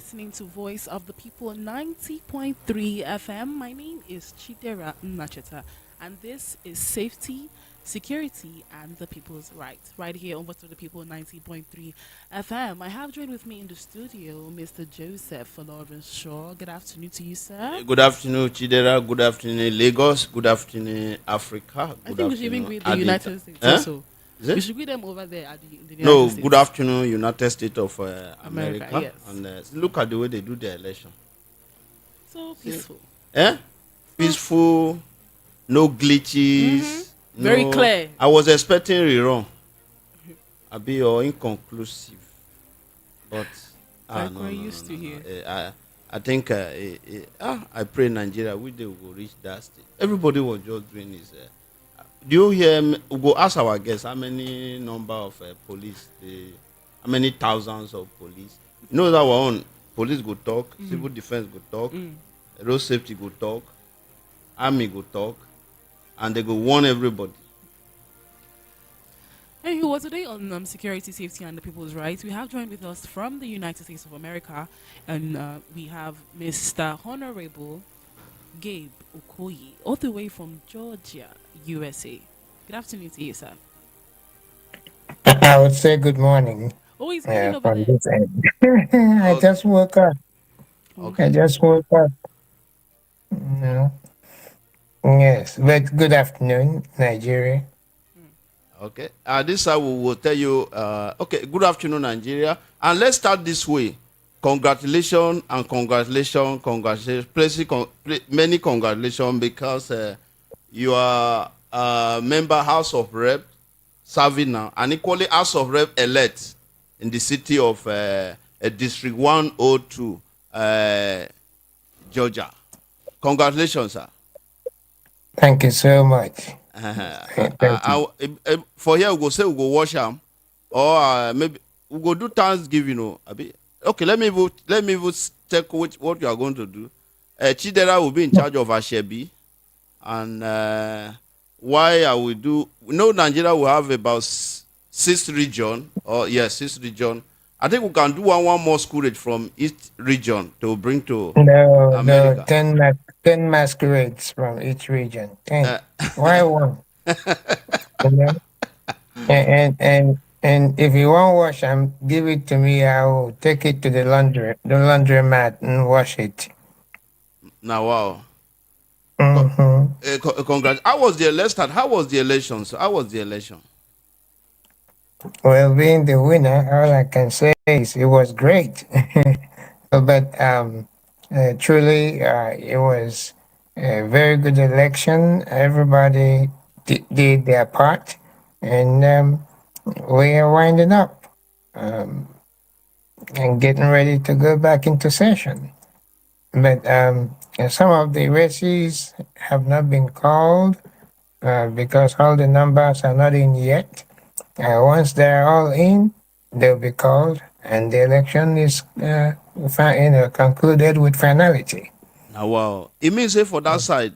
listening to Voice of the People 90.3 FM. My name is Chidera Nacheta, and this is Safety, Security, and the People's Rights, right here on Voice of the People 90.3 FM. I have joined with me in the studio Mr. Joseph Lawrence Shaw. Good afternoon to you, sir. Good afternoon, Chidera. Good afternoon, Lagos. Good afternoon, Africa. I Good think we should even afternoon, greet the Adita. United States Eh? also. Is We it? should greet them over there at the United No, good States. afternoon, United States of America, America. yes. And look at the way they do their election. So See? peaceful. Eh? Peaceful, no glitches, Very no. clear. I was expecting rerun. I'll be or inconclusive. But Like no, we're no, no, used no, to no. here. I think I pray Nigeria we they will reach that stage. Everybody was just doing this. Do you hear? We go ask our guests how many number of police, how many thousands of police. You know that one police go talk, civil defense go talk, road safety go talk, army go talk, and they go warn everybody. Hey, well, today on security, safety, and the people's rights, we have joined with us from the United States of America, and we have Mr. Honorable Gabe Okoye, all the way from Georgia, USA. Good afternoon to you, sir. I would say good morning Oh, he's reading over from there. this end. I Okay. just woke up. I Okay. Mm-hmm. just woke up. You know. Yes, but good afternoon, Nigeria. Okay. This side we will tell you. Okay. Good afternoon, Nigeria. And let's start this way. Congratulations and congratulations, congratulations, many congratulations because you are a member House of Rep serving now, and equally House of Rep elect in the city of District 102, Georgia. Congratulations, sir. Thank you so much. Thank you. For here we go say we go wash am, or maybe we go do Thanksgiving. Okay, let me even check what you are going to do. Chidera will be in charge of Ashebi, and why I will do. We know Nigeria will have about six region, or yes, six region. I think we can do one more school rate from each region to bring to No, America. 10 masquerades from each region. 10. Uh, Why one? You know? And if you want wash them, give it to me. I will take it to the laundromat and wash it. Now, wow. Hmm. Congrats. How was the election? How was the election? So how was the election? Well, being the winner, all I can say is it was great. But truly, it was a very good election. Everybody did their part, and we are winding up um, and getting ready to go back into session. But some of the races have not been called because all the numbers are not in yet. Once they're all in, they'll be called, and the election is concluded with finality. Now, wow. It means say for that side,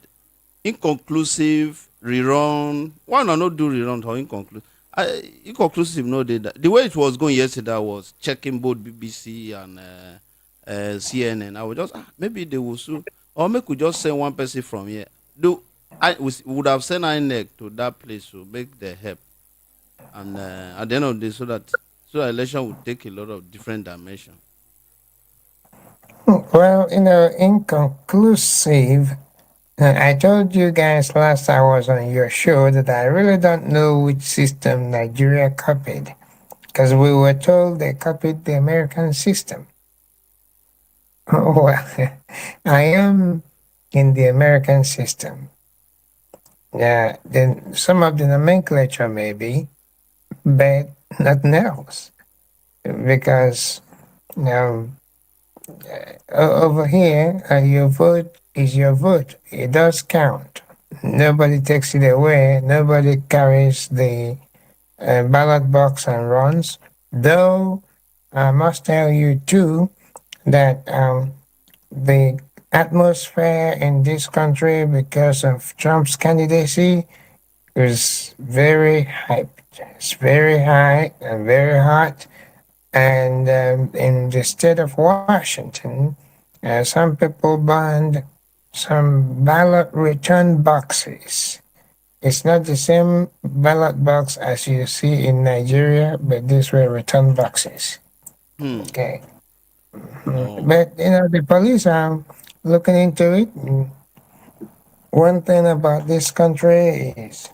inconclusive, rerun. Why not do rerun or inconclusive? Inconclusive, no data. The way it was going yesterday was checking both BBC and CNN. I was just maybe they will soon, or maybe we just send one person from here. Do we would have sent INEC to that place to make the help, and at the end of the day, so the election would take a lot of different dimension. Well, inconclusive. I told you guys last I was on your show that I really don't know which system Nigeria copied because we were told they copied the American system. Well, I am in the American system. Yeah, then some of the nomenclature maybe, but nothing else. Because um, over here, your vote is your vote. It does count. Nobody takes it away. Nobody carries the ballot box and runs. Though I must tell you too that the atmosphere in this country because of Trump's candidacy is very hyped. It's very high and very hot. And in the state of Washington, some people burned some ballot return boxes. It's not the same ballot box as you see in Nigeria, but these were return boxes. Hmm. Okay. Oh. But the police are looking into it. One thing about this country is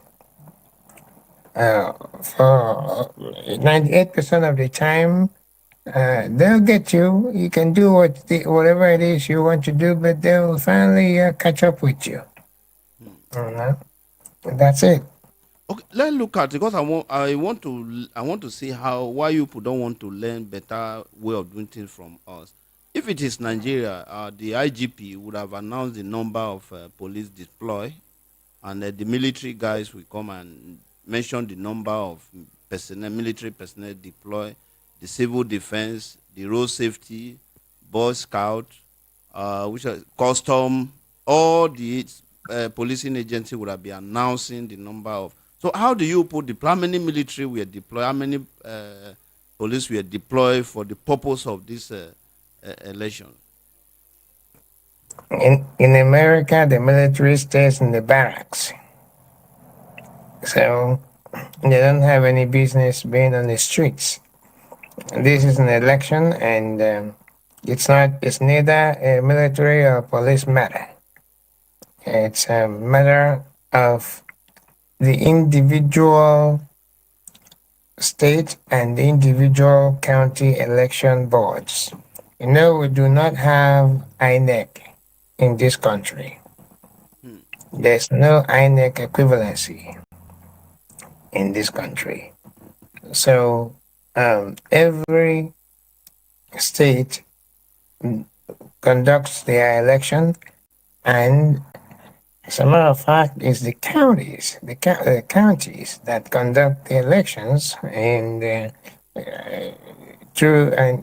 for 98% of the time, they'll get you. You can do whatever it is you want to do, but they'll finally catch up with you. Hmm. You know? That's it. Okay, let's look at it because I want to see how why you people don't want to learn better way of doing things from us. If it is Nigeria, the IGP would have announced the number of police deploy, and the military guys will come and mention the number of personnel, military personnel deploy, the civil defense, the road safety, boy scout, which are custom, all the policing agency would have been announcing the number of. So how do you put how many military were deployed, how many police were deployed for the purpose of this election? In America, the military stays in the barracks, so they don't have any business being on the streets. This is an election, and it's not. It's neither a military or police matter. It's a matter of the individual state and the individual county election boards. We do not have INEC in this country. Hmm. There's no INEC equivalency in this country. So every state conducts their election, and as a matter of fact, it's the counties, the counties that conduct the elections, and through and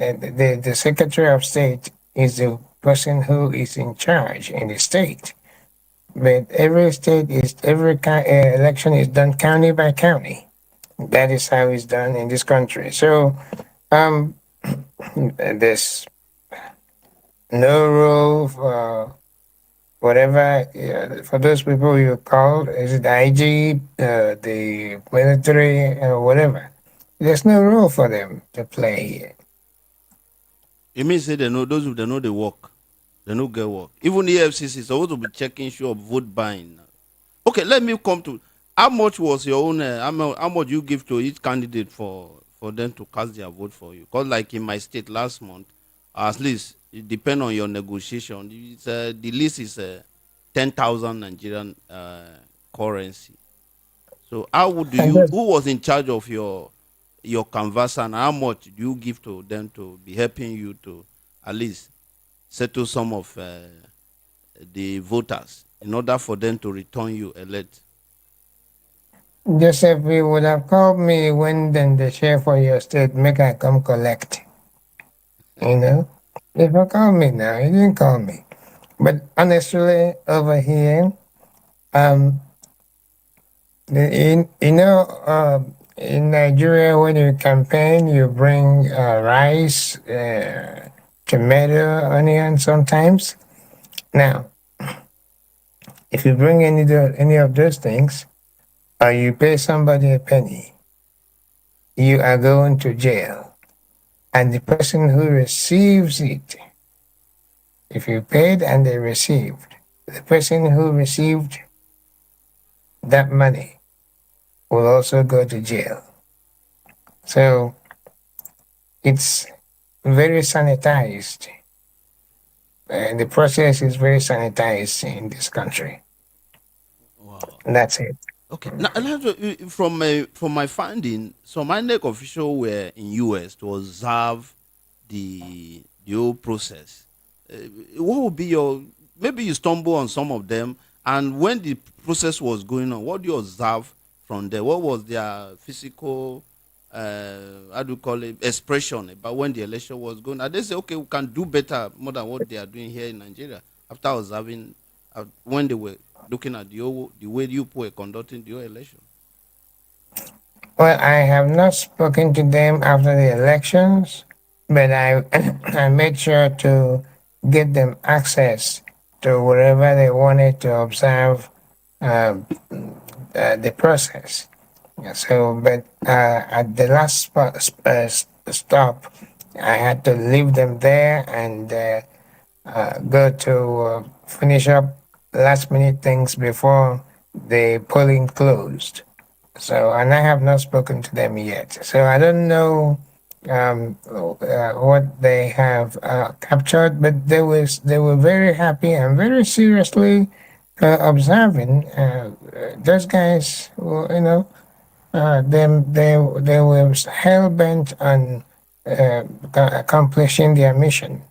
the Secretary of State is the person who is in charge in the state. But every election is done county by county. That is how it's done in this country. So um, there's no rule for whatever for those people you call, is it IG, the military, whatever. There's no role for them to play here. It means say they know those who they know they work. They no get work. Even the EFCC is supposed to be checking sure of vote buying. Okay, let me come to how much was your own how much you give to each candidate for them to cast their vote for you? Because like in my state last month, at least it depend on your negotiation. The list is 10,000 Nigerian currency. So how would do And you just, who was in charge of your canvas, and how much do you give to them to be helping you to at least settle some of the voters in order for them to return you elect? just if you would have called me when then the share for your state, make I come collect. You know, if you call me now, you didn't call me. But honestly, over here, um, in Nigeria, when you campaign, you bring rice, tomato, onion sometimes. Now, if you bring any of those things, or you pay somebody a penny, you are going to jail. And the person who receives it, if you paid and they received, the person who received that money will also go to jail. So it's very sanitized. And the process is very sanitized in this country. Wow. And that's it. Okay. Now, from my finding, some INEC officials were in US to observe the whole process. What would be your maybe you stumble on some of them, and when the process was going on, what do you observe from there? What was their physical, how do you call it, expression about when the election was going? And they say, okay, we can do better more than what they are doing here in Nigeria. After observing, when they were looking at the way you people were conducting the whole election. Well, I have not spoken to them after the elections, but I I made sure to get them access to wherever they wanted to observe uh, the process. So, but at the last stop, I had to leave them there and go to finish up last minute things before the polling closed. So, and I have not spoken to them yet. So I don't know what they have captured, but they were very happy and very seriously observing. Those guys, they were hell bent on accomplishing their mission,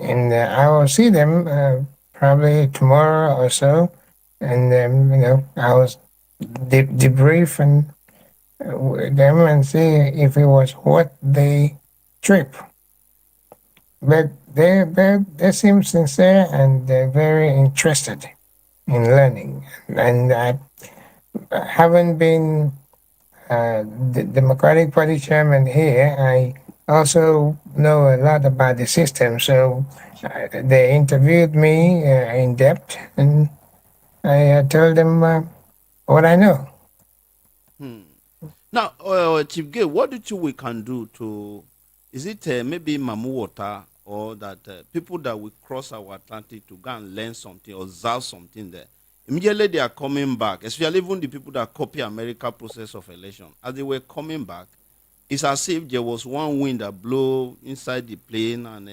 and I will see them probably tomorrow or so, and I was debrief and them and see if it was what they trip. But they seem sincere and they're very interested in learning. And I haven't been the Democratic Party chairman here. I also know a lot about the system. So they interviewed me in depth, and I told them what I know. Hmm. Now, Chief Gay, what do you think we can do to? Is it maybe Mamu water or that people that will cross our Atlantic to go and learn something, observe something there? Immediately they are coming back, especially even the people that copy America process of election. As they were coming back, it's as if there was one wind that blew inside the plane and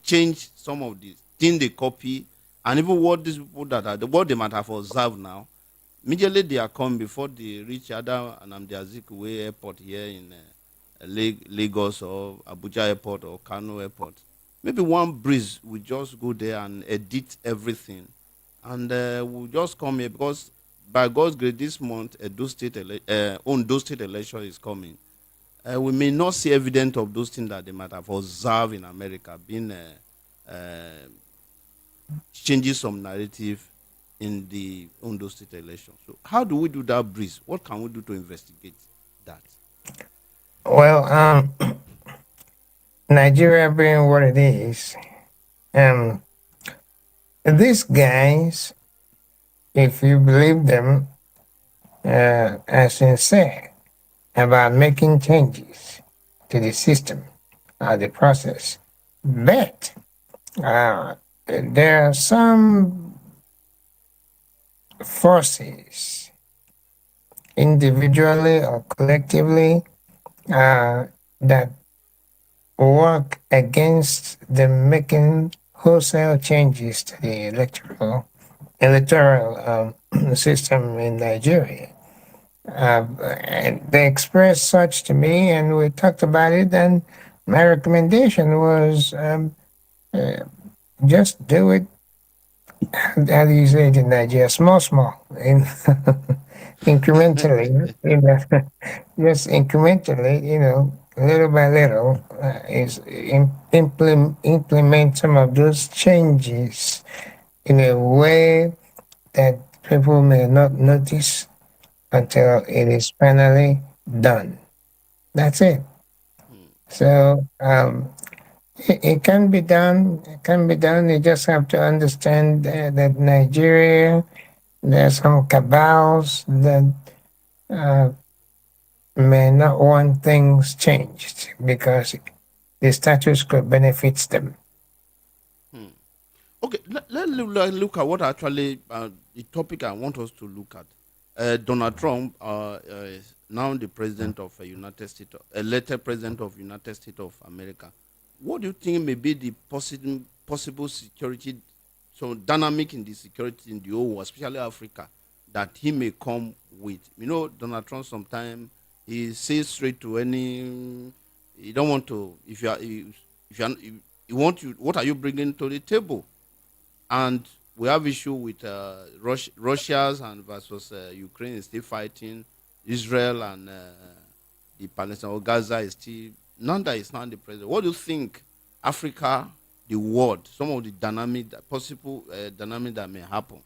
change some of the thing they copy, and even what these people that are what they might have observed now. Immediately they are come before they reach Ada and Nnamdi Azikiwe Airport here in Lagos or Abuja Airport or Kano Airport. Maybe one breeze will just go there and edit everything, and we'll just come here because by God's grace this month Ondo State election is coming. We may not see evidence of those things that they might have observed in America being uh, changing some narrative in the Ondo State election. So, how do we do that breeze? What can we do to investigate that? Well, Nigeria being what it is, um, these guys, if you believe them, are sincere about making changes to the system or the process. But there are some forces, individually or collectively, that work against the making wholesale changes to the electoral system in Nigeria. And they expressed such to me, and we talked about it. And my recommendation was just do it. How do you say it in Nigeria? Small, small, in incrementally. Just incrementally. Little by little, implement some of those changes in a way that people may not notice until it is finally done. That's it. Hmm. So it can be done. It can be done. You just have to understand that Nigeria, there are some cabals that uh, may not want things changed because the status quo benefits them. Hmm. Okay, look at what actually the topic I want us to look at. Donald Trump is now the president of United States, elected president of United States of America. What do you think may be the possible security, so dynamic in the security in the whole world, especially Africa, that he may come with? Donald Trump sometimes he says straight to any. He don't want to. If you are, if you, are, you want you, what are you bringing to the table? And we have issue with Russia's and versus Ukraine is still fighting, Israel and the Palestine or Gaza is still none that is not the president. What do you think Africa, the world, some of the dynamic possible dynamic that may happen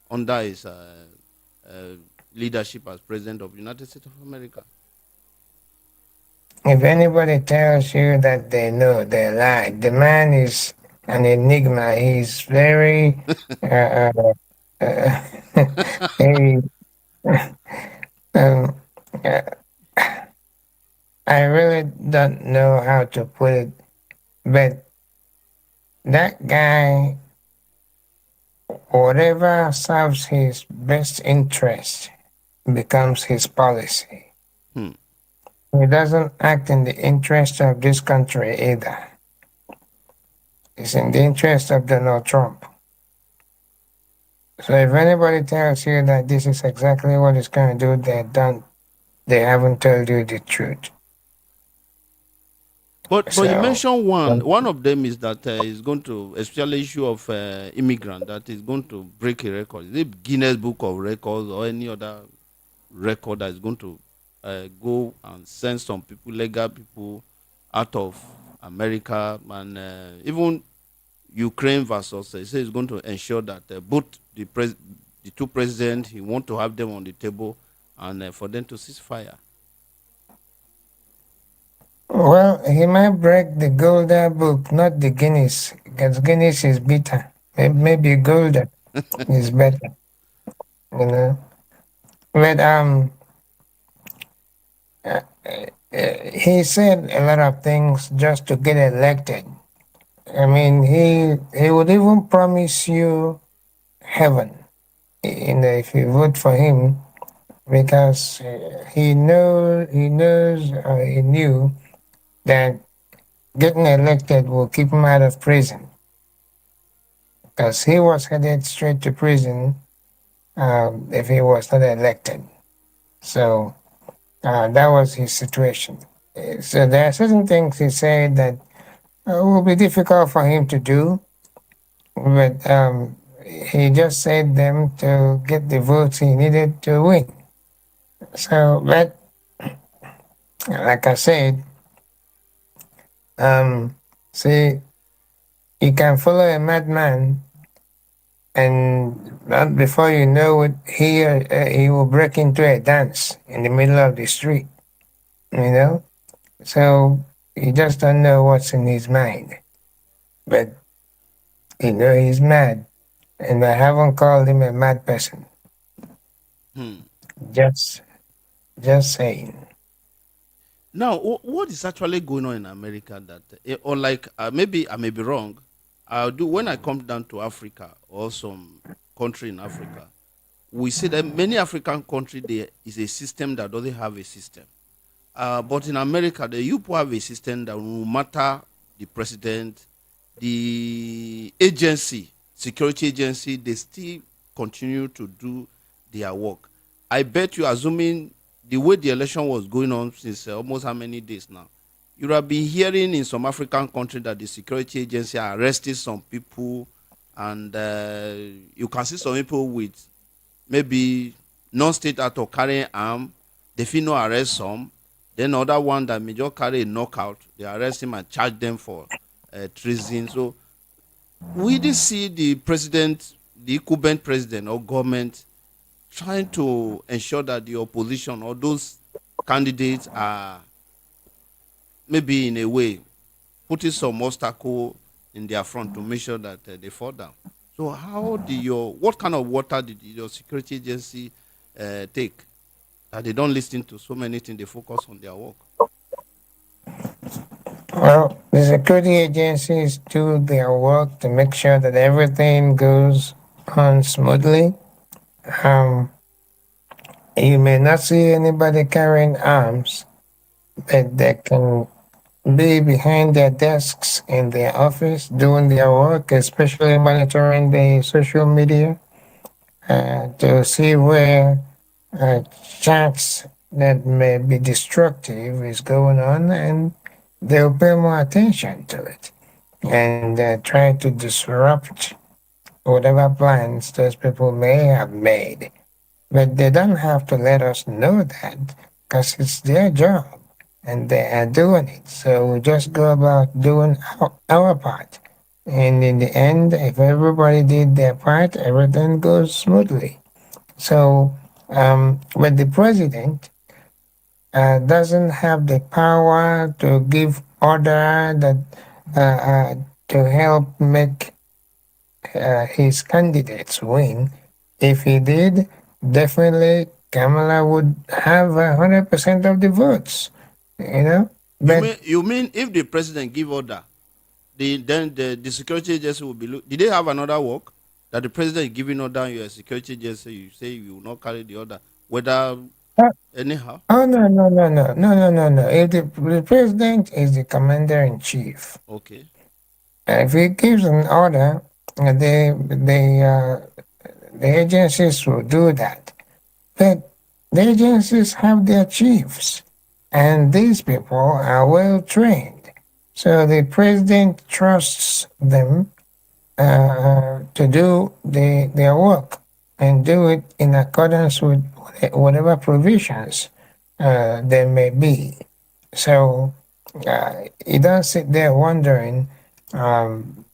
under his uh, leadership as president of United States of America. If anybody tells you that they know, they lie. The man is an enigma. He's very, uh, uh, he, um, uh, I really don't know how to put it, but that guy, whatever serves his best interest, becomes his policy. Hmm. He doesn't act in the interest of this country either. It's in the interest of Donald Trump. So if anybody tells you that this is exactly what it's going to do, they haven't told you the truth. But you So, mentioned one. One of them is that is going to, especially issue of immigrant, that is going to break a record. Is it Guinness Book of Records or any other record that is going to go and send some people, legal people, out of America, and even Ukraine versus, he says, it's going to ensure that both the two presidents, he want to have them on the table, and for them to cease fire. well, he might break the Golden Book, not the Guinness, because Guinness is bitter. Maybe Golden is better, you know. But he said a lot of things just to get elected. I mean, he would even promise you heaven, if you vote for him, because he knew that getting elected will keep him out of prison, because he was headed straight to prison if he was not elected. So that was his situation. So there are certain things he said that will be difficult for him to do, but he just said them to get the votes he needed to win. So, but like I said, um, see, you can follow a madman, and not before you know it, he will break into a dance in the middle of the street. You know, so you just don't know what's in his mind. But you know he's mad, and I haven't called him a mad person. Hmm. Just, just saying. Now, what is actually going on in America that, or like, maybe I may be wrong. I'll do when I come down to Africa or some country in Africa. We see that many African countries there is a system that doesn't have a system. But in America, the people have a system that no matter the president, the agency, security agency, they still continue to do their work. I bet you, assuming the way the election was going on since almost how many days now, you have been hearing in some African country that the security agency are arresting some people, and you can see some people with maybe non-state actor carrying arm. They feel no arrest some. Then other one that may just carry a knockout, they arrest him and charge them for treason. So we did see the president, the incumbent president or government trying to ensure that the opposition or those candidates are maybe in a way putting some obstacle in their front to make sure that they fall down. So how do what kind of water did your security agency take that they don't listen to so many things, they focus on their work? Well, the security agencies do their work to make sure that everything goes on smoothly. Um, you may not see anybody carrying arms, but they can be behind their desks in their office doing their work, especially monitoring the social media to see where chats that may be destructive is going on, and they'll pay more attention to it and try to disrupt whatever plans those people may have made. But they don't have to let us know that, because it's their job and they are doing it. So we just go about doing our part. And in the end, if everybody did their part, everything goes smoothly. So But the president doesn't have the power to give order that to help make his candidates win. If he did, definitely Kamala would have 100% of the votes. You know, but You mean if the president give order, the security agency will be did they have another work that the president giving order your security agency you say you will not carry the order whether uh, anyhow? oh no. If the president is the commander in chief, Okay. if he gives an order, the agencies will do that. But the agencies have their chiefs, and these people are well trained. So the president trusts them to do their work and do it in accordance with whatever provisions there may be. So you don't sit there wondering. Um,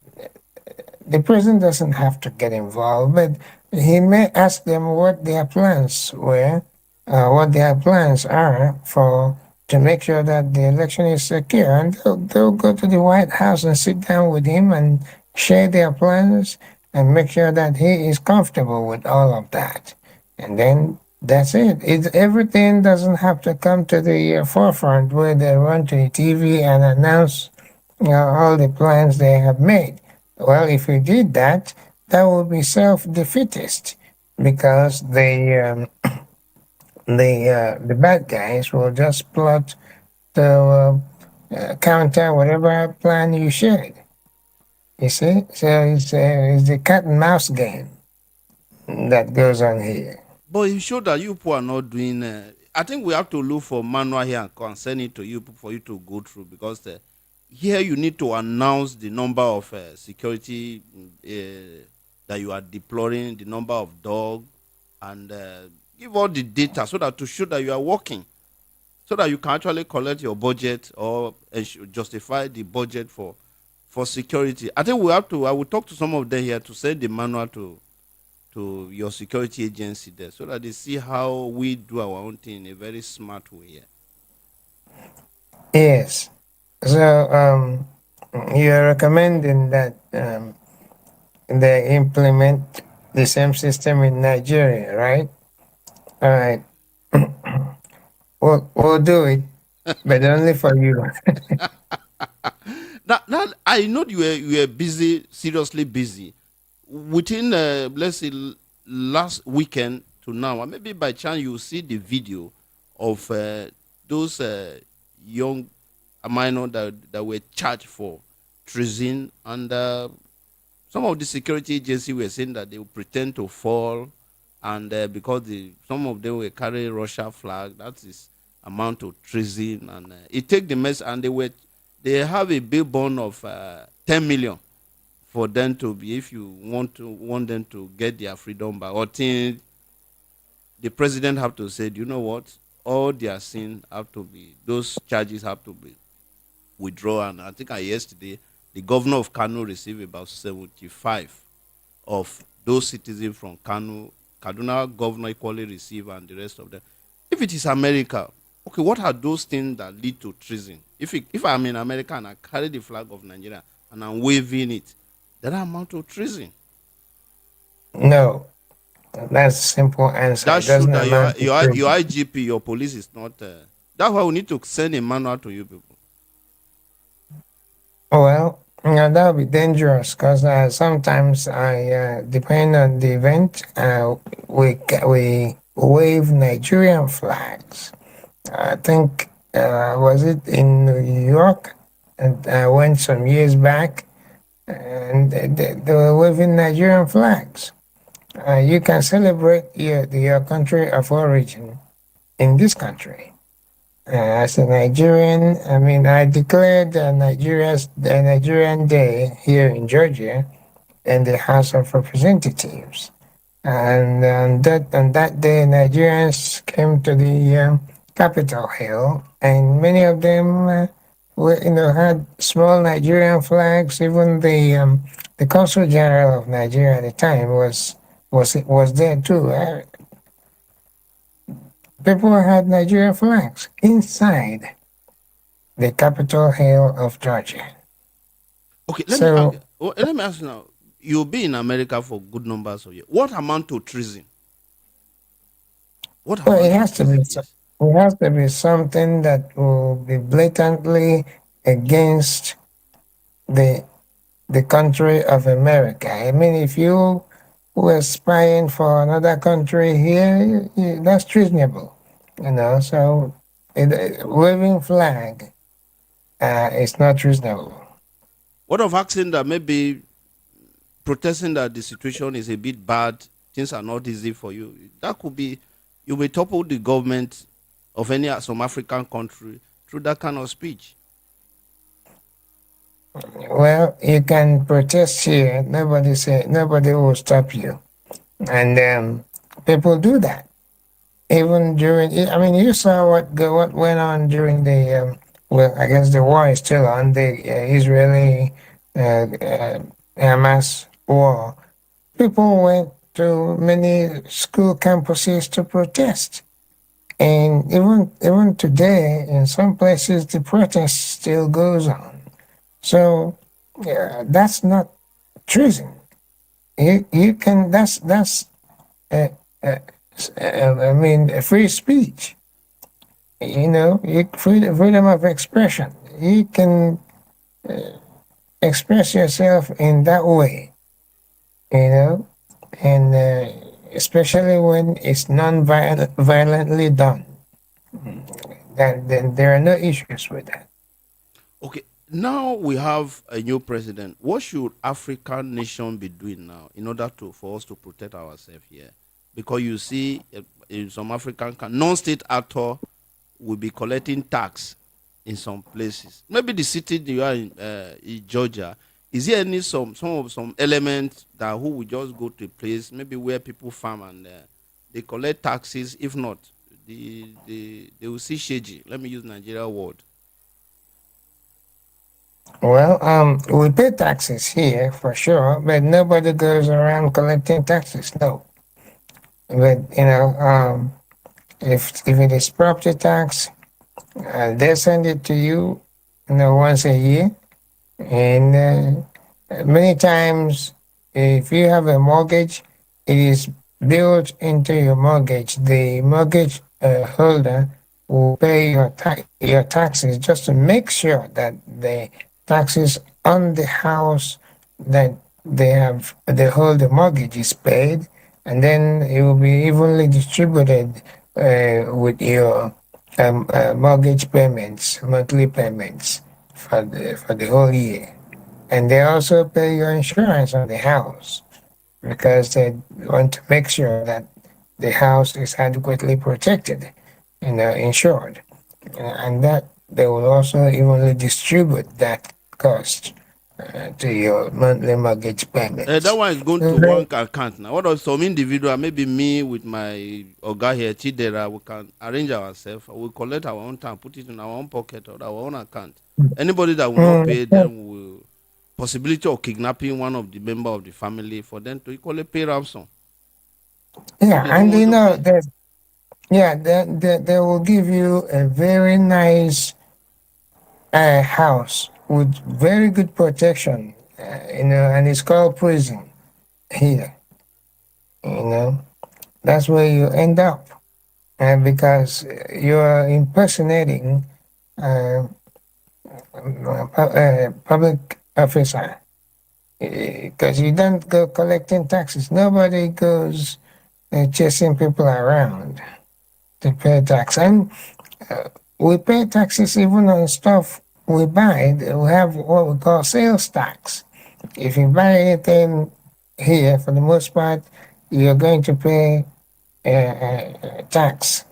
the president doesn't have to get involved, but he may ask them what their plans were, what their plans are for to make sure that the election is secure, and they'll go to the White House and sit down with him and share their plans and make sure that he is comfortable with all of that, and then that's it. Everything doesn't have to come to the forefront where they run to the TV and announce all the plans they have made. Well, if you did that, that would be self-defeatist because the bad guys will just plot to counter whatever plan you shared. You see, so it's the cat and mouse game that goes on here. But it show that you people are not doing. I think we have to look for manual here and send it to you for you to go through because here you need to announce the number of security that you are deploying, the number of dog, and give all the data so that to show that you are working, so that you can actually collect your budget or justify the budget for security. I think we have to. I will talk to some of them here to send the manual to your security agency there so that they see how we do our own thing in a very smart way. Yeah. Yes. So you're recommending that they implement the same system in Nigeria, right? All right. We'll do it, but only for you. Now I know you were busy, seriously busy. Within let's say last weekend to now, or maybe by chance you see the video of those young minor that were charged for treason, and some of the security agencies were saying that they would pretend to fall, and because some of them were carrying Russia flag, that is amount to treason, and it take the mess, and they have a bill bond of 10 million for them to be, if you want them to get their freedom back. Or think the president have to say, you know what, all their sin have to be, those charges have to be withdrawn. And I think yesterday the governor of Kano received about 75 of those citizens from Kano. Kaduna governor equally received, and the rest of them. If it is America, okay, what are those things that lead to treason? If I'm in America and I carry the flag of Nigeria and I'm waving it, that amount to treason. No, that's a simple answer. That It shows doesn't that amount to your treason. IGP, your police is not. That's why we need to send a manual to you people. Well, that would be dangerous because sometimes depending on the event, we wave Nigerian flags. I think was it in New York, and I went some years back, and they were waving Nigerian flags. You can celebrate your country of origin in this country. As a Nigerian, I mean, I declared the Nigerian Day here in Georgia in the House of Representatives. And on that day, Nigerians came to the Capitol Hill, and many of them had small Nigerian flags. Even the Consul General of Nigeria at the time was there too. people had Nigerian flags inside the Capitol Hill of Georgia. Okay, So, let me ask you now. You'll be in America for good numbers of years. What amount to treason? What well, amount to treason? Yes. it has to be something that will be blatantly against the the country of America. I mean, if you were spying for another country here, that's treasonable, you know. So, waving flag is not treasonable. What of asking that maybe protesting that the situation is a bit bad, things are not easy for you? That could be, you may topple the government of some African country through that kind of speech. Well, you can protest here. Nobody will stop you, and people do that. Even during, I mean, you saw what went on during the well, I guess the war is still on, the Israeli Hamas war. People went to many school campuses to protest, and even today, in some places, the protest still goes on. So that's not treason. You can that's uh, uh, I mean free speech. You know, freedom of expression. You can express yourself in that way. You know, and especially when it's non-violently done. That then there are no issues with that. Okay, now we have a new president. What should African nation be doing now in order for us to protect ourselves here? Because you see, in some African non-state actor will be collecting tax in some places. Maybe the city you are in Georgia. Is there any some element that who will just go to a place maybe where people farm and they collect taxes? If not, they will see shady. Let me use Nigeria word. Well, we pay taxes here for sure, but nobody goes around collecting taxes. No, but if it is property tax, they send it to you, once a year, and many times, if you have a mortgage, it is built into your mortgage. The mortgage holder will pay your taxes just to make sure that the taxes on the house that they hold the mortgage is paid, and then it will be evenly distributed with your mortgage payments, monthly payments for the whole year. And they also pay your insurance on the house because they want to make sure that the house is adequately protected, insured. And that they will also evenly distribute that cost to your monthly mortgage That payments. one is going So to one account now. What of some individual, maybe me with my Oga here, Chidera, we can arrange ourselves. We collect our own time, put it in our own pocket or our own account. Anybody that will not pay, then will possibility of kidnapping one of the member of the family for them to equally pay ransom if yeah, they don't and want to pay. they will give you a very nice house with very good protection, and it's called prison here. You know, that's where you end up, and because you are impersonating uh, a public officer, because you don't go collecting taxes. Nobody goes chasing people around to pay tax, and we pay taxes even on stuff we buy. We have what we call sales tax. If you buy anything here, for the most part, you're going to pay tax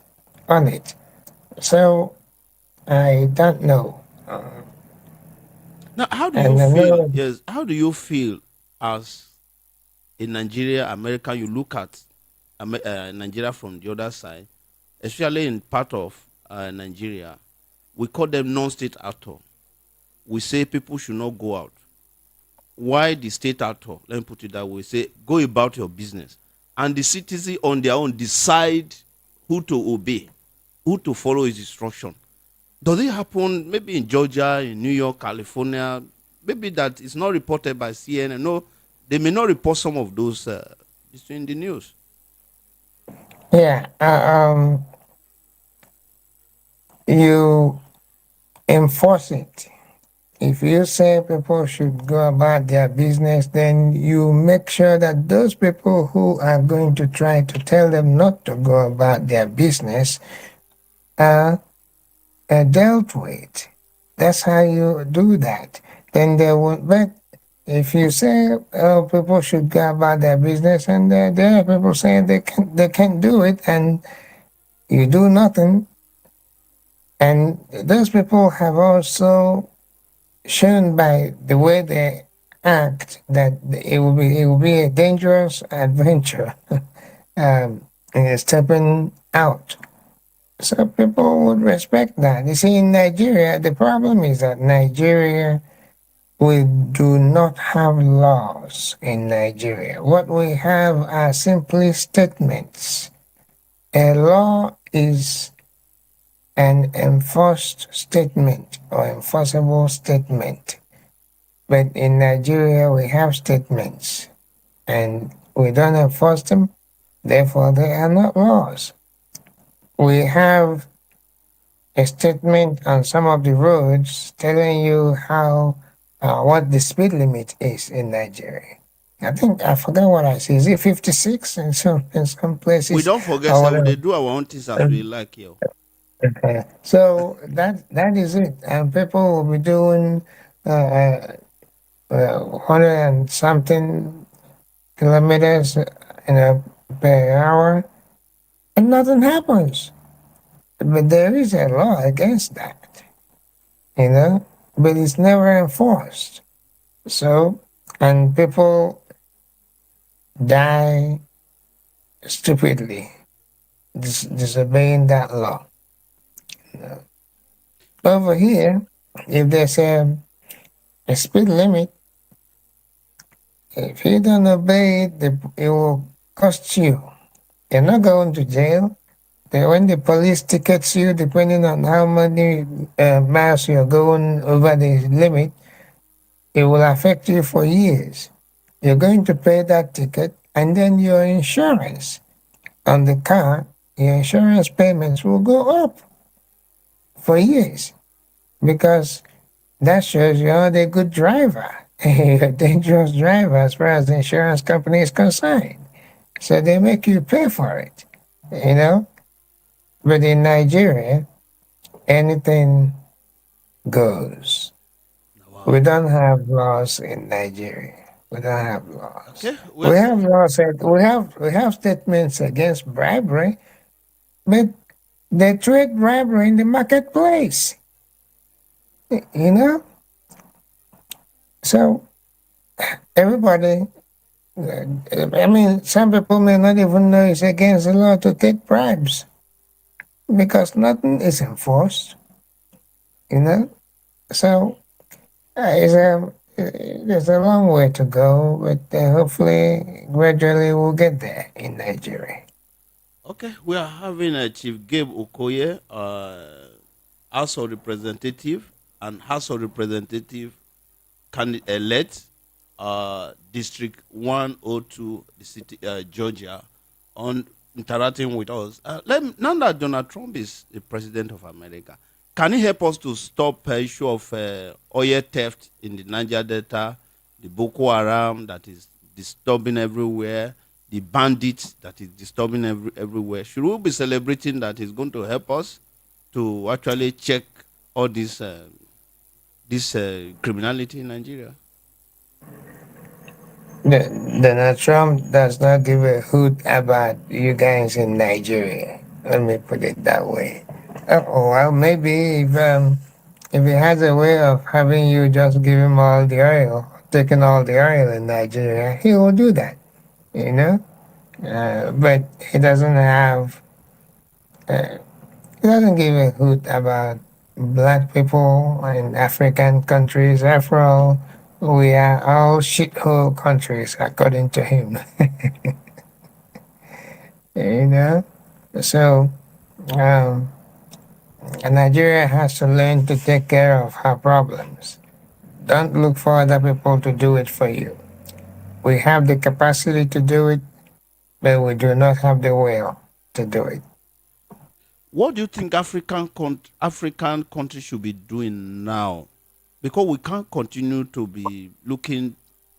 on it. So I don't know. Now, how do you And I feel? know, Yes, how do you feel as in Nigeria, America? You look at Nigeria from the other side, especially in part of Nigeria. We call them non-state actor. We say people should not go out. Why the state actor? Let me put it that way. Say go about your business, and the citizen on their own decide who to obey. who to follow his instruction. Does it happen maybe in Georgia, in New York, California? Maybe that is not reported by CNN. No, they may not report some of those in the news. Yeah. You enforce it. If you say people should go about their business, then you make sure that those people who are going to try to tell them not to go about their business are dealt with. That's how you do that. Then they will. But if you say people should go about their business, and there are people saying they can't do it, and you do nothing, and those people have also shown by the way they act that it will be a dangerous adventure stepping out. So people would respect that. You see, in Nigeria, the problem is that Nigeria, we do not have laws in Nigeria. What we have are simply statements. A law is an enforced statement or enforceable statement. But in Nigeria, we have statements and we don't enforce them, therefore, they are not laws. We have a statement on some of the roads telling you how what the speed limit is in Nigeria. I think I forgot what I see. Is it 56 in some We places don't forget, or sir. They whatever? do our own things as we like here. So that is it, and people will be doing 100 and something kilometers per hour, and nothing happens. But there is a law against that, but it's never enforced. So, and people die stupidly disobeying that law. You know. Over here, if there's a speed limit, if you don't obey it, it will cost you. You're not going to jail. When the police tickets you, depending on how many miles you're going over the limit, it will affect you for years. You're going to pay that ticket, and then your insurance on the car, your insurance payments will go up for years because that shows you're not a good driver. You're a dangerous driver as far as the insurance company is concerned. So they make you pay for it, you know? But in Nigeria, anything goes. We Wow. don't have laws in Nigeria. We don't have laws. Okay, We we're have laws. We have statements against bribery, but they trade bribery in the marketplace. You know, so everybody. I mean, some people may not even know it's against the law to take bribes because nothing is enforced. You know, so there's a long way to go, but hopefully, gradually, we'll get there in Nigeria. okay. We are having Chief Gabe Okoye, House of Representative and House of Representative candidate elect, District 102, the city, Georgia, on interacting with us. Now that Donald Trump is the president of America, can he help us to stop issue of oil theft in the Niger Delta, the Boko Haram that is disturbing everywhere, the bandits that is disturbing everywhere? Should we be celebrating that he's going to help us to actually check all this criminality in Nigeria? Donald Trump does not give a hoot about you guys in Nigeria. Let me put it that way. Well, maybe if he has a way of having you just give him all the oil, taking all the oil in Nigeria, he will do that. You know, but uh, he doesn't give a hoot about black people in African countries. After all, we are all shithole countries, according to him. you know, so um, And Nigeria has to learn to take care of her problems. Don't look for other people to do it for you. We have the capacity to do it, but we do not have the will to do it. What do you think African countries should be doing now? Because we can't continue to be looking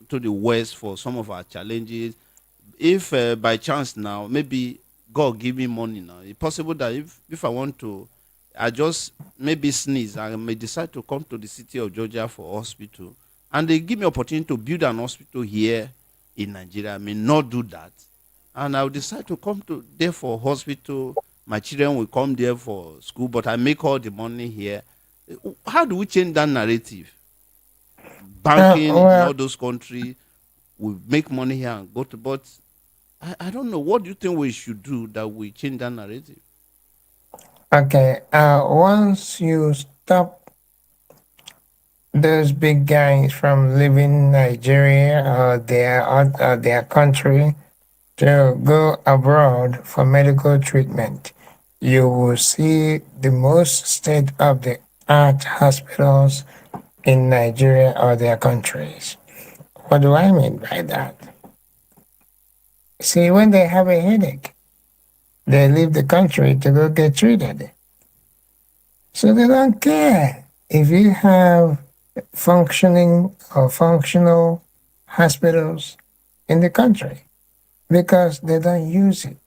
to the West for some of our challenges. If by chance now, maybe God give me money now, it's possible that if I want to, I just maybe sneeze, I may decide to come to the city of Georgia for hospital, and they give me opportunity to build an hospital here in Nigeria. I may not do that, and I'll decide to come to there for hospital. My children will come there for school, but I make all the money here. How do we change that narrative? Banking in Well, all those countries, we make money here and go to, but I don't know. What do you think we should do that we change that narrative? okay. Once you stop those big guys from leaving Nigeria or their country to go abroad for medical treatment, you will see the most state of the art hospitals in Nigeria or their countries. What do I mean by that? See, when they have a headache, they leave the country to go get treated. So they don't care if you have functioning or functional hospitals in the country because they don't use it.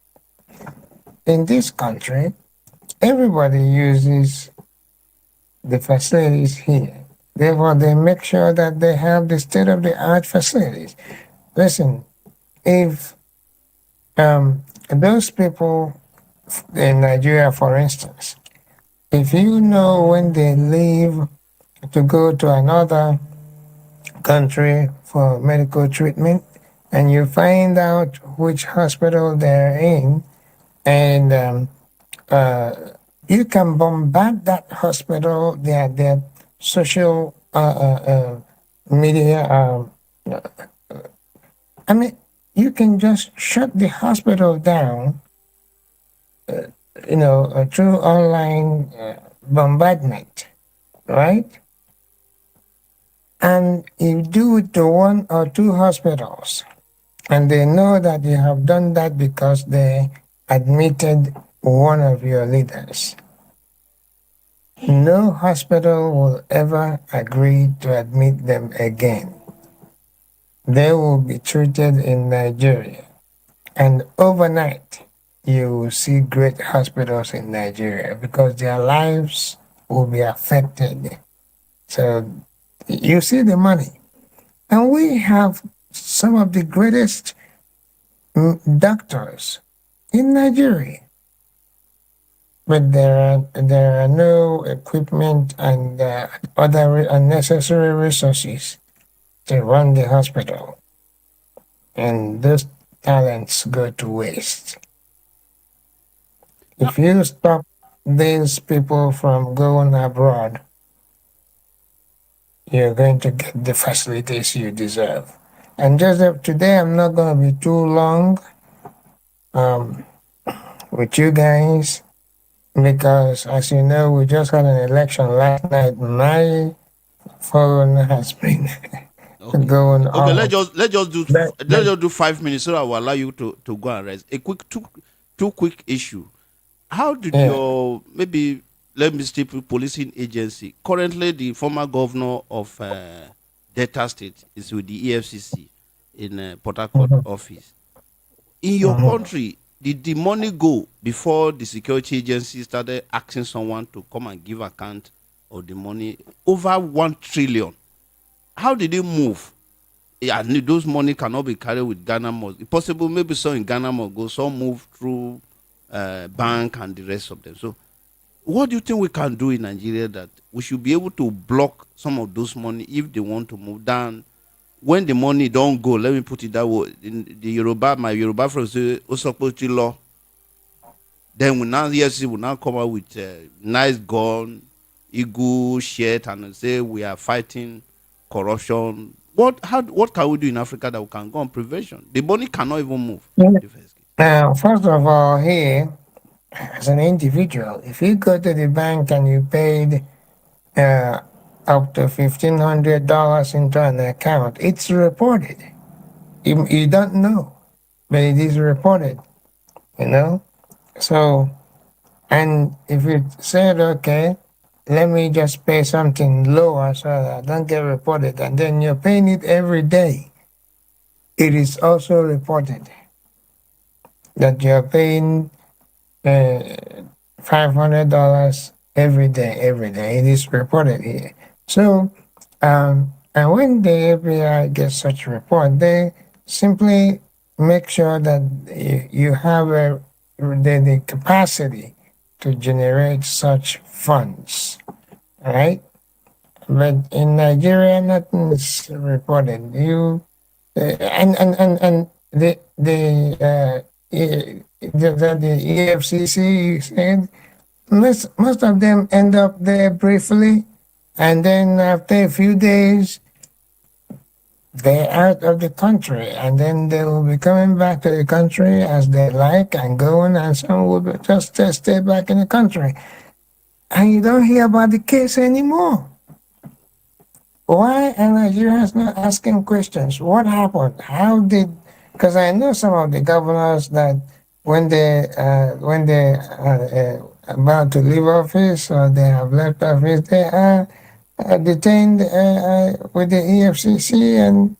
In this country, everybody uses the facilities here. Therefore, they make sure that they have the state of the art facilities. Listen, if those people in Nigeria, for instance, if you know when they leave to go to another country for medical treatment and you find out which hospital they're in, and you can bombard that hospital, their social media. I mean, you can just shut the hospital down, through online bombardment, right? And you do it to one or two hospitals, and they know that you have done that because they admitted one of your leaders. No hospital will ever agree to admit them again. They will be treated in Nigeria. And overnight, you will see great hospitals in Nigeria because their lives will be affected. So you see the money. And we have some of the greatest doctors in Nigeria. But there are no equipment and other unnecessary resources to run the hospital. And those talents go to waste. Now, If you stop these people from going abroad, you're going to get the facilities you deserve. And Joseph, today I'm not going to be too long um, with you guys because, as you know, we just had an election last night. My phone has been okay, going okay. off. Let's just do 5 minutes so that I will allow you to go and rest. A quick two quick issue. How did Yeah. your maybe let me say policing agency currently the former governor of Delta State is with the EFCC in Port Harcourt Mhm, office. In your mhm. country, did the money go before the security agency started asking someone to come and give account of the money? Over 1 trillion. How did it move? Yeah, those money cannot be carried with Ghana must. It's possible maybe some in Ghana must go, some move through bank and the rest of them. So what do you think we can do in Nigeria that we should be able to block some of those money if they want to move down? When the money don't go, let me put it that way. In the Yoruba, my Yoruba friends say, "Osopoti law." Then we now yes, we now come out with nice gun, eagle shirt, and say we are fighting corruption. What can we do in Africa that we can go on prevention? The money cannot even move. Yeah. The first case. Now, first of all, here as an individual. If you go to the bank and you paid uh, up to $1,500 into an account, it's reported. You don't know, but it is reported, you know? So, and if you said, okay, let me just pay something lower so that I don't get reported, and then you're paying it every day, it is also reported that you're paying uh, $500 every day, every day. It is reported here. So, and when the FBI gets such a report, they simply make sure that you have the capacity to generate such funds, right? But in Nigeria, nothing is reported. And the EFCC said most of them end up there briefly, and then after a few days they're out of the country, and then they will be coming back to the country as they like and going, and some will just stay back in the country, and you don't hear about the case anymore. Why are Nigerians not asking questions? What happened? How did? Because I know some of the governors that when they about to leave office or they have left office, they are detained with the EFCC, and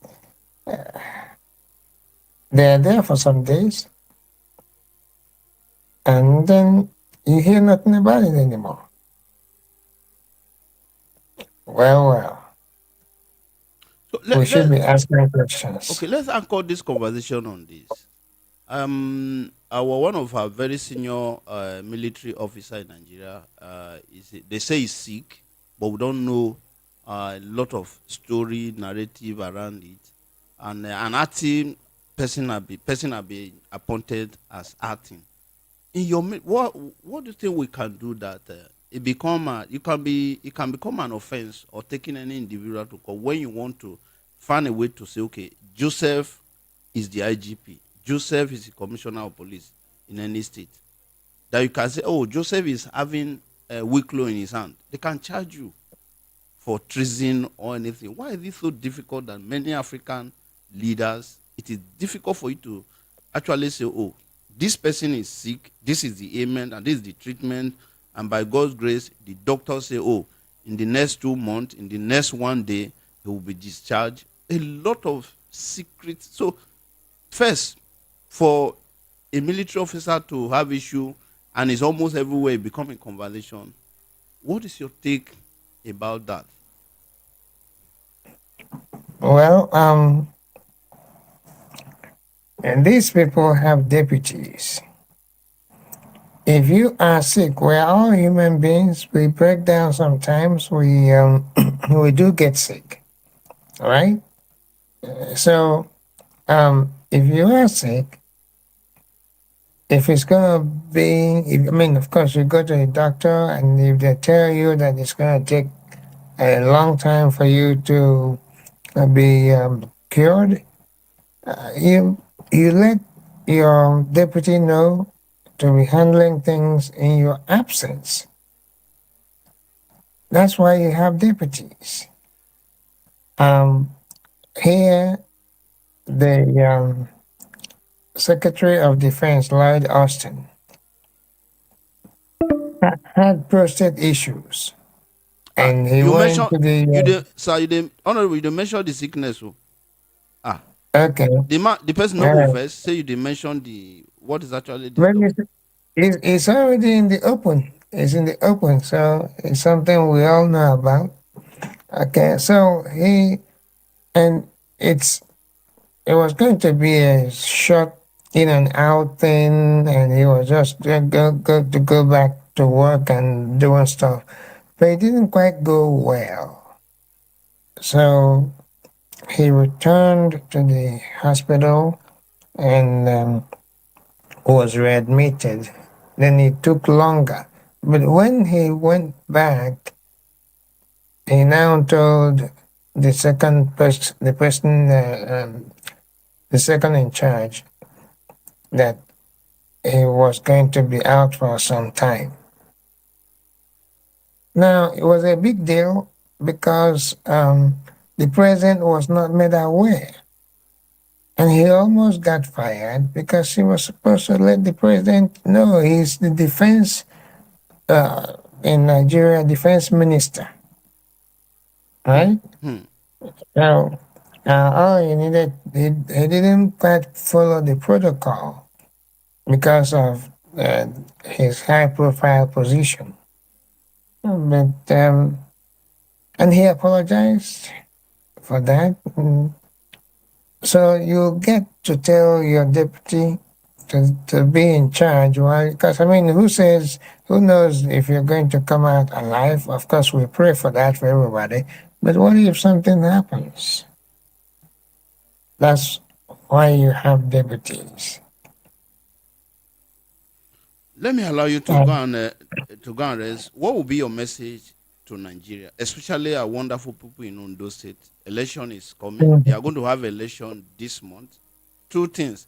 they are there for some days, and then you hear nothing about it anymore. Well, well, So we should be asking questions. okay, let's anchor this conversation on this. Our one of our very senior military officer in Nigeria they say he's sick, but we don't know a lot of story narrative around it. And an acting person have been appointed as acting. In your what do you think we can do that it become it can become an offense or taking any individual to court when you want to find a way to say, okay, Joseph is the IGP, Joseph is the commissioner of police in any state, that you can say, oh, Joseph is having a weak law in his hand, they can charge you for treason or anything. Why is it so difficult that many African leaders, it is difficult for you to actually say, oh, this person is sick, this is the ailment, and this is the treatment, and by God's grace, the doctor say, oh, in the next 2 months, in the next one day, he will be discharged. A lot of secrets. So, first, for a military officer to have issue, and it's almost everywhere becoming conversation. What is your take about that? Well, and these people have deputies. If you are sick, we're all human beings. We break down sometimes. We we do get sick, all right? So if you are sick, if it's gonna be, I mean, of course, you go to the doctor, and if they tell you that it's gonna take a long time for you to be cured, you let your deputy know to be handling things in your absence. That's why you have deputies. Um, Here, the Secretary of Defense, Lloyd Austin, had prostate issues, and he You went mentioned to the you did, sir. You did honorable. You did mention the sickness. Oh. Ah, okay, the person no go uh, first. Say you did mention the what is actually this but doctor. it's already in the open. It's in the open, so it's something we all know about. Okay, so and it's it was going to be a short in and out thing, and he was just to go back to work and doing stuff, but it didn't quite go well. So he returned to the hospital and was readmitted. Then it took longer, but when he went back, he now told the person, the second in charge, that he was going to be out for some time. Now, it was a big deal because the president was not made aware. And he almost got fired because he was supposed to let the president know he's the defense in Nigeria, defense minister, Hmm. right? Hmm. So, all he needed, he didn't quite follow the protocol because of his high profile position. But, and he apologized for that. So you get to tell your deputy to be in charge. Why? Because I mean, who knows if you're going to come out alive? Of course, we pray for that for everybody. But what if something happens? That's why you have deputies. Let me allow you to go and rest. What will be your message to Nigeria, especially our wonderful people in Ondo State? Election is coming. They are going to have election this month. Two things: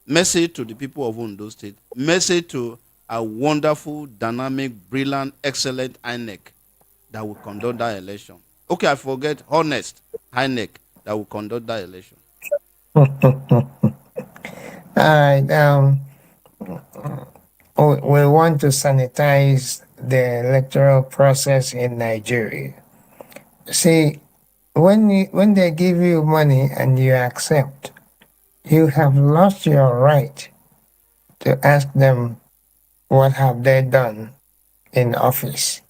message to the people of Ondo State, message to a wonderful, dynamic, brilliant, excellent INEC that will conduct that election. Okay, I forget, honest INEC that will conduct that election. Alright, we want to sanitize the electoral process in Nigeria. See, when they give you money and you accept, you have lost your right to ask them what have they done in office.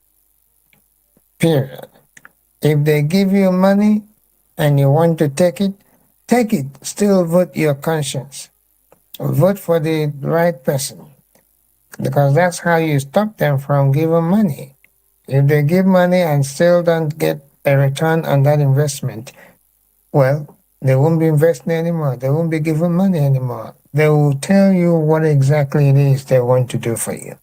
Period. If they give you money and you want to take it, take it. Still vote your conscience. Vote for the right person because that's how you stop them from giving money. If they give money and still don't get a return on that investment, well, they won't be investing anymore. They won't be giving money anymore. They will tell you what exactly it is they want to do for you.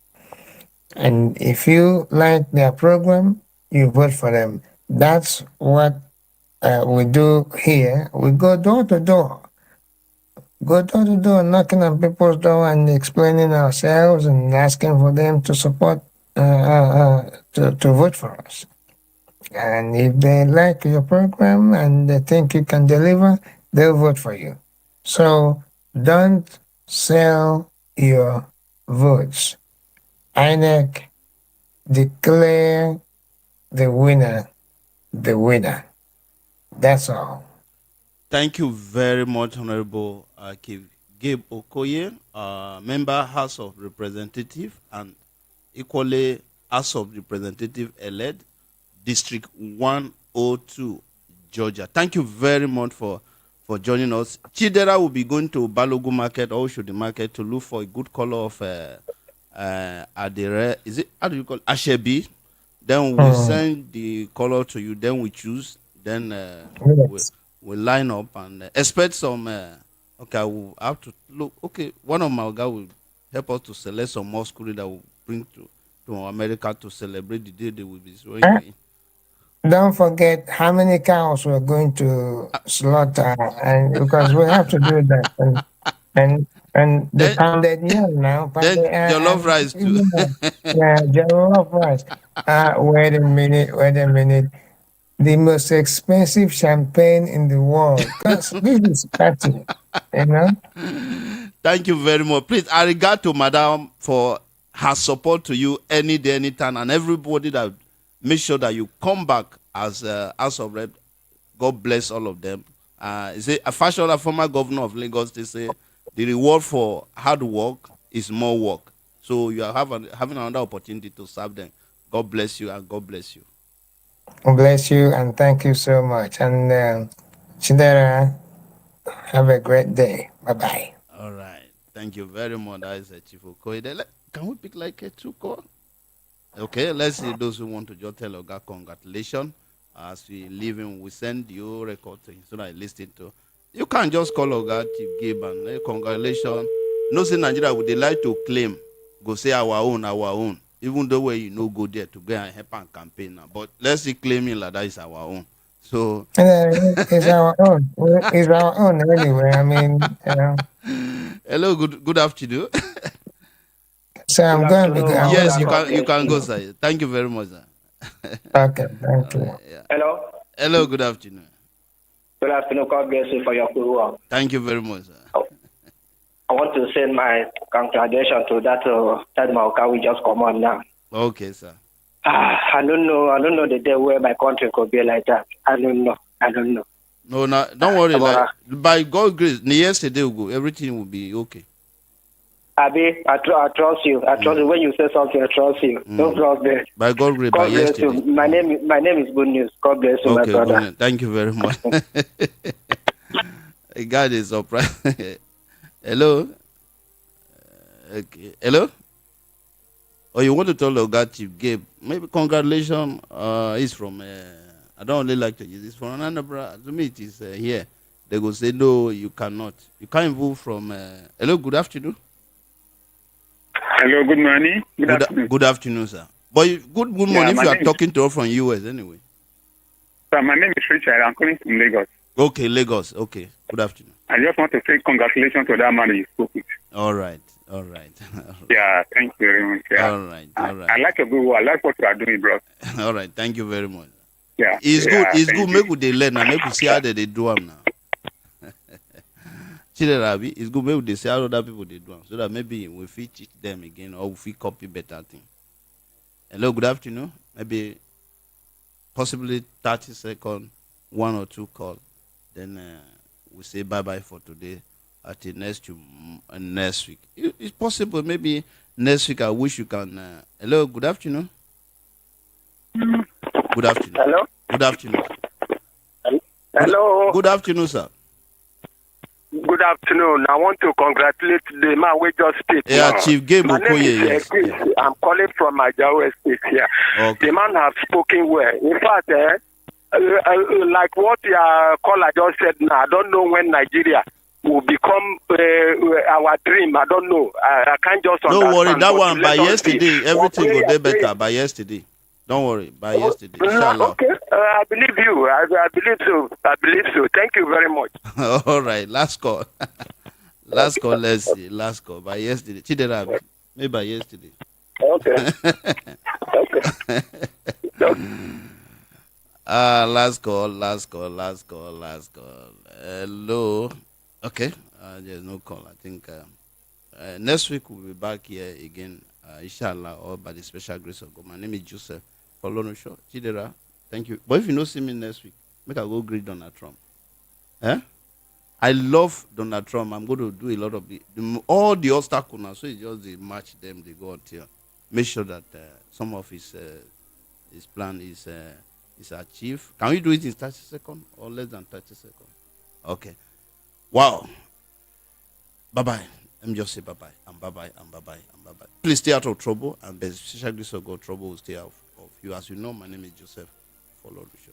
And if you like their program, you vote for them. That's what we do here. We go door to door, knocking on people's door and explaining ourselves and asking for them to support, to vote for us. And if they like your program and they think you can deliver, they'll vote for you. So don't sell your votes. INEC declare the winner, the winner. That's all. Thank you very much, Honorable Gabe Okoye, member House of Representative and equally House of Representative elect, District 102, Georgia. Thank you very much for joining us. Chidera will be going to Balogu Market or Oshodi Market to look for a good color of Adire. Is it, how do you call it? Ashebi. Then we Mm, send the color to you. Then we choose. Then we yes. we line up and expect some. Okay, I will have to look. Okay, one of my guys will help us to select some more school that will bring to America to celebrate the day they will be throwing you Eh, in. don't forget how many cows we're going to slaughter, and because we have to do that. And the Then pounded yam now, pounded, then your love rice too. yeah, jollof rice. Wait a minute, wait a minute. The most expensive champagne in the world. Because this is party, you know? Thank you very much. Please, I regard to Madam for her support to you any day, anytime, and everybody that make sure that you come back as House of Rep. God bless all of them. Is it a fashion a former governor of Lagos? They say the reward for hard work is more work. So you are having another opportunity to serve them. God bless you and God bless you. Bless you and thank you so much. And Chidera, have a great day. Bye bye. All right. Thank you very much. That is Chief Okoye. Can we pick like a two call? Okay, let's see those who want to just tell Oga congratulations. As we leave him, we send you record to him so that I listen to. You can't just call Oga Chief Gabe and congratulations. No say Nigeria would they like to claim, go say our own, our own. Even though we you know go there to go and help and campaign now. But let's see claiming like that is our own. So It's our own. It's our own anyway. I mean, hello, good afternoon. So Good I'm going to be. afternoon, I'm my going Yes, to brother. you be. God can. You bless can go, you. sir. Thank you very much, sir. Okay, thank you. Yeah. Hello. Hello. Good afternoon. Good afternoon. God bless you for your good work. Thank you very much, sir. I want to send my congratulations to that Mauka we just come on now. Okay, sir. I don't know. I don't know the day where my country could be like that. I don't know. No, no, don't worry. But, Like by God's grace, yesterday will go. Everything will be okay. Abi, I trust you. I trust you. When you say something, I trust you. Don't trust me. By God's grace, by God bless you. yesterday. My name is Good News. God bless you, my Okay, brother. good. Thank you very much. God is surprised. Hello. Okay. Hello. Oh, you want to tell Oga Chief Gabe? Maybe congratulations. He's from. I don't really like to use this from Anambra. To me, it is here. They go say no, you cannot. You can't move from. Hello. Good afternoon. Hello, good morning. Good afternoon. Good afternoon, sir. But good morning Yeah, if my you are name is- talking to us from US anyway. Sir, my name is Richard. I'm calling from Lagos. Okay, Lagos. Okay. Good afternoon. I just want to say congratulations to that man you spoke with. All right. All right. Yeah, thank you very much. Yeah. All right. I All like your good work. I like what you are doing, bro. right. All right. Thank you very much. Yeah. It's yeah, good. It's thank good. you. Make we dey learn and make we see how they do them now. Chiderabi, it's good. Maybe they see how other people they do them, so that maybe we fit teach them again or we fit copy better thing. Hello. Good afternoon. Maybe possibly 30-second, one or two call. Then we say bye bye for today. Until next week. It's possible. Maybe next week. I wish you can. Hello. Good afternoon. Good afternoon. Hello. Good afternoon. Hello. Good afternoon, sir. Good afternoon. I want to congratulate the man we just speak. Yeah, now. Chief Gabe My name Okoye, is yes. Chris. Yeah. I'm calling from Majawa State here. Okay. The man has spoken well. In fact, like what your caller just said now, I don't know when Nigeria will become our dream. I don't know. I can't just Don't understand. worry, that but one by let us yesterday, see. everything will Prayer, be better by yesterday. Don't worry, by yesterday. prayer. Inshallah. Okay, I believe you. I believe so. I believe so. Thank you very much. All right, last call. Last call, let's see. Last call by yesterday. Chiderabi, maybe by yesterday. Okay. Okay. Last call. Hello. Okay. There's no call. I think next week we'll be back here again, inshallah, or by the special grace of God. My name is Joseph Folonosho Chidera. Thank you. But if you don't see me next week, make I go greet Donald Trump. Eh? I love Donald Trump. I'm going to do a lot of all the obstacles now. So it's just they match them. They go until make sure that some of his plan is achieved. Can we do it in 30 seconds or less than 30 seconds? Okay. Wow. Bye-bye. Let me just say bye-bye and bye-bye and bye-bye and bye-bye. Please stay out of trouble, and by the special grace of God, trouble will stay out of you. As you know, my name is Joseph. Follow the show.